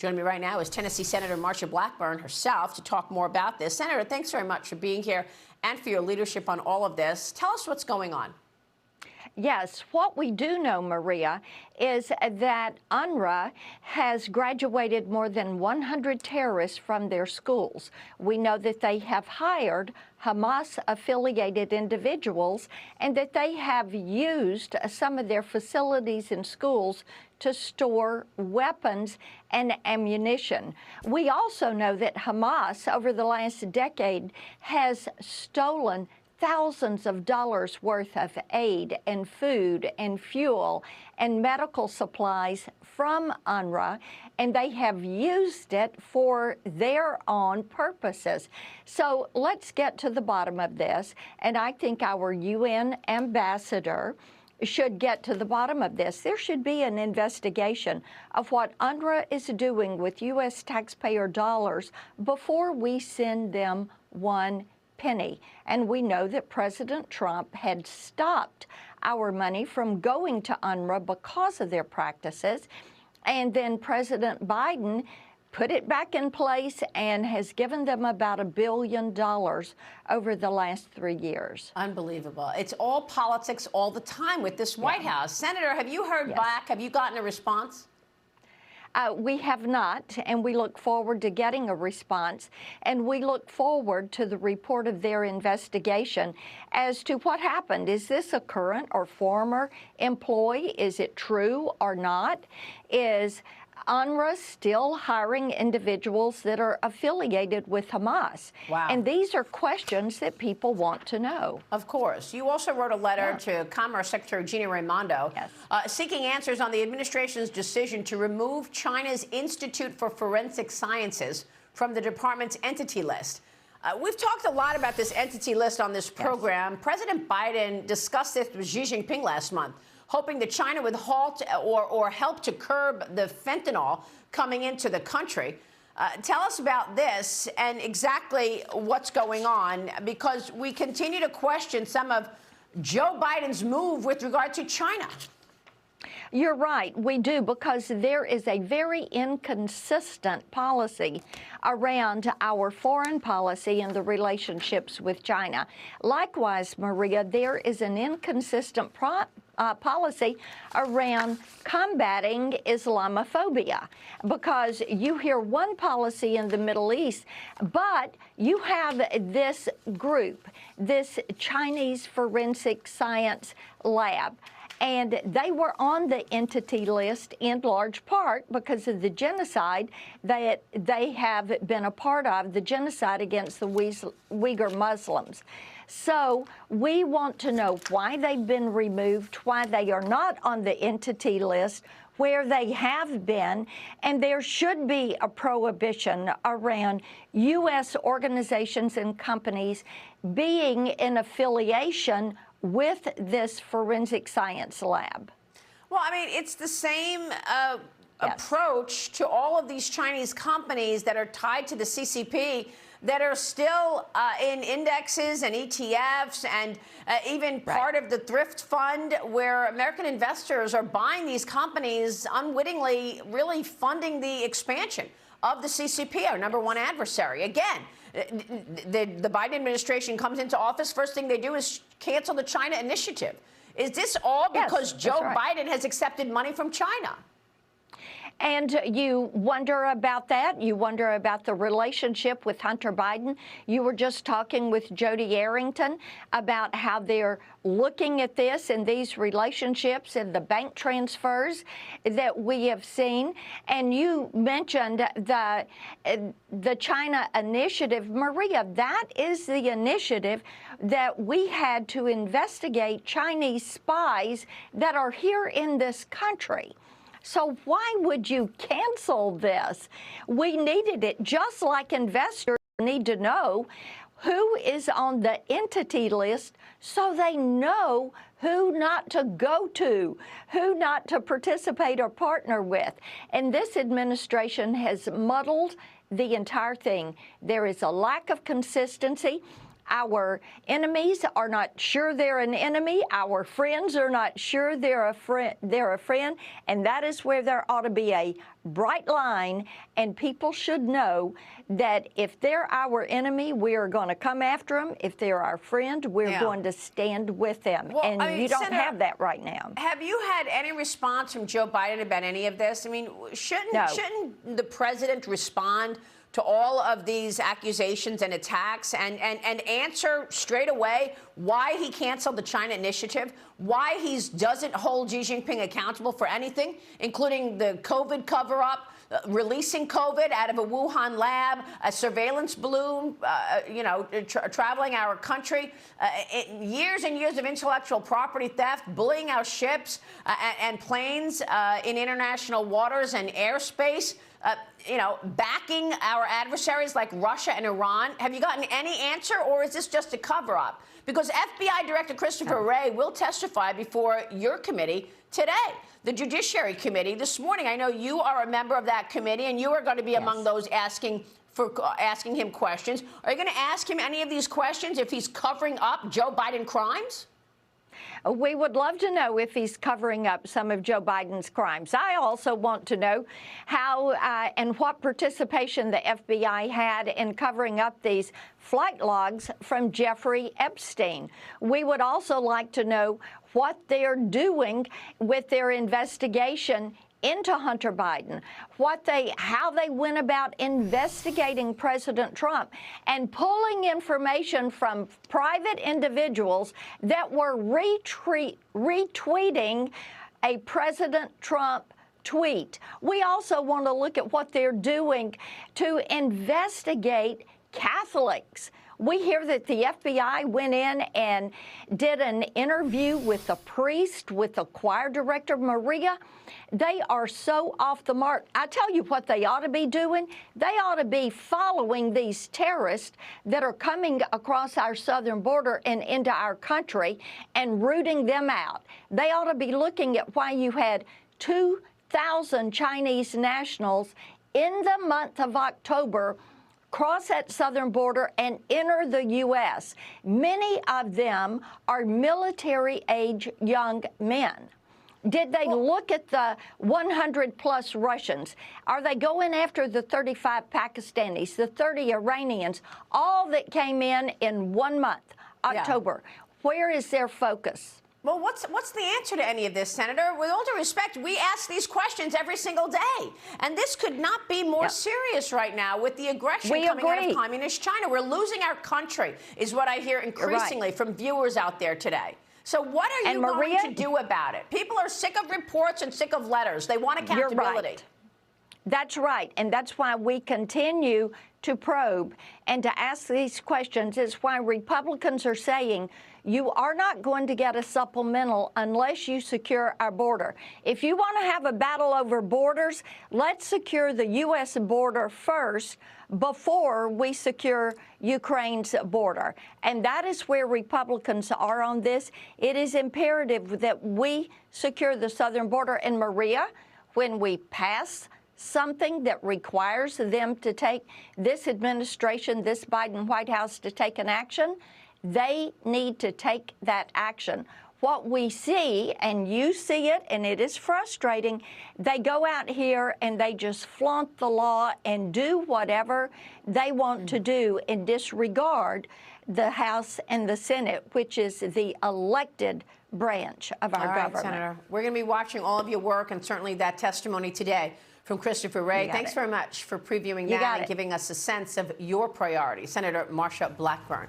Joining me right now is Tennessee Senator Marsha Blackburn herself to talk more about this. Senator, thanks very much for being here and for your leadership on all of this. Tell us what's going on. Yes, what we do know, Maria, is that UNRWA has graduated more than 100 terrorists from their schools. We know that they have hired Hamas-affiliated individuals and that they have used some of their facilities in schools to store weapons and ammunition. We also know that Hamas, over the last decade, has stolen thousands of dollars worth of aid and food and fuel and medical supplies from UNRWA, and they have used it for their own purposes. So let's get to the bottom of this, and I think our UN ambassador should get to the bottom of this. There should be an investigation of what UNRWA is doing with U.S. taxpayer dollars before we send them one penny. And we know that President Trump had stopped our money from going to UNRWA because of their practices. And then President Biden put it back in place and has given them about $1 billion over the last 3 years. Unbelievable. It's all politics all the time with this White House. Senator, have you heard back? Have you gotten a response? We have not, and we look forward to getting a response, and we look forward to the report of their investigation as to what happened. Is this a current or former employee? Is it true or not? Is UNRWA still hiring individuals that are affiliated with Hamas? Wow. And these are questions that people want to know. Of course. You also wrote a letter to Commerce Secretary Gina Raimondo seeking answers on the administration's decision to remove China's Institute for Forensic Sciences from the department's entity list. We've talked a lot about this entity list on this program. President Biden discussed this with Xi Jinping last month, hoping that China would halt or help to curb the fentanyl coming into the country. Tell us about this and exactly what's going on, because we continue to question some of Joe Biden's move with regard to China. You're right, we do, because there is a very inconsistent policy around our foreign policy and the relationships with China. Likewise, Maria, there is an inconsistent policy around combating Islamophobia, because you hear one policy in the Middle East, but you have this group, this Chinese forensic science lab, and they were on the entity list in large part because of the genocide that they have been a part of, the genocide against the Uyghur Muslims. So we want to know why they've been removed, why they are not on the entity list, where they have been, and there should be a prohibition around U.S. organizations and companies being in affiliation with this forensic science lab. Well, I mean, it's the same approach to all of these Chinese companies that are tied to the CCP that are still in indexes and ETFs and even part of the thrift fund, where American investors are buying these companies unwittingly, really funding the expansion of the CCP, our #1 adversary. Again, the Biden administration comes into office, first thing they do is cancel the China initiative. Is this all because Joe Biden has accepted money from China? And you wonder about that. You wonder about the relationship with Hunter Biden. You were just talking with Jody Arrington about how they're looking at this and these relationships and the bank transfers that we have seen. And you mentioned the China initiative. Maria, that is the initiative that we had to investigate Chinese spies that are here in this country. So why would you cancel this? We needed it, just like investors need to know who is on the entity list so they know who not to go to, who not to participate or partner with. And this administration has muddled the entire thing. There is a lack of consistency. Our enemies are not sure they're an enemy. Our friends are not sure they're a friend. And that is where there ought to be a bright line, and people should know that if they're our enemy, we are going to come after them. If they're our friend, we're going to stand with them. Well, and I mean, you don't Senator, have that right now. Have you had any response from Joe Biden about any of this? I mean, shouldn't the president respond to all of these accusations and attacks and answer straight away why he canceled the China initiative, why he doesn't hold Xi Jinping accountable for anything, including the COVID cover-up, releasing COVID out of a Wuhan lab, a surveillance balloon, traveling our country, years and years of intellectual property theft, bullying our ships and planes in international waters and airspace, backing our adversaries like Russia and Iran. Have you gotten any answer, or is this just a cover-up? Because FBI Director Christopher Wray will testify before your committee today, the Judiciary Committee, this morning. I know you are a member of that committee, and you are going to be among those asking him questions. Are you going to ask him any of these questions if he's covering up Joe Biden crimes? We would love to know if he's covering up some of Joe Biden's crimes. I also want to know how and what participation the FBI had in covering up these flight logs from Jeffrey Epstein. We would also like to know what they're doing with their investigation into Hunter Biden, how they went about investigating President Trump and pulling information from private individuals that were retweeting a President Trump tweet. We also want to look at what they're doing to investigate Catholics. We hear that the FBI went in and did an interview with the priest, with the choir director, Maria. They are so off the mark. I tell you what they ought to be doing. They ought to be following these terrorists that are coming across our southern border and into our country and rooting them out. They ought to be looking at why you had 2,000 Chinese nationals in the month of October cross that southern border and enter the U.S. Many of them are military-age young men. Did they look at the 100-plus Russians? Are they going after the 35 Pakistanis, the 30 Iranians, all that came in 1 month, October? Yeah. Where is their focus? Well, what's the answer to any of this, Senator? With all due respect, we ask these questions every single day. And this could not be more serious right now with the aggression coming out of communist China. We're losing our country, is what I hear increasingly from viewers out there today. So what are you going to do about it? People are sick of reports and sick of letters. They want accountability. You're right. That's right. And that's why we continue to probe and to ask these questions. It's why Republicans are saying you are not going to get a supplemental unless you secure our border. If you want to have a battle over borders, let's secure the U.S. border first before we secure Ukraine's border. And that is where Republicans are on this. It is imperative that we secure the southern border. And Maria, when we pass something that requires them to take this administration, this Biden White House, to take an action, they need to take that action. What we see, and you see it, and it is frustrating, they go out here and they just flaunt the law and do whatever they want to do and disregard the House and the Senate, which is the elected branch of our government. Senator, we're going to be watching all of your work and certainly that testimony today from Christopher Wray. Thanks very much for previewing that and giving us a sense of your priorities. Senator Marsha Blackburn.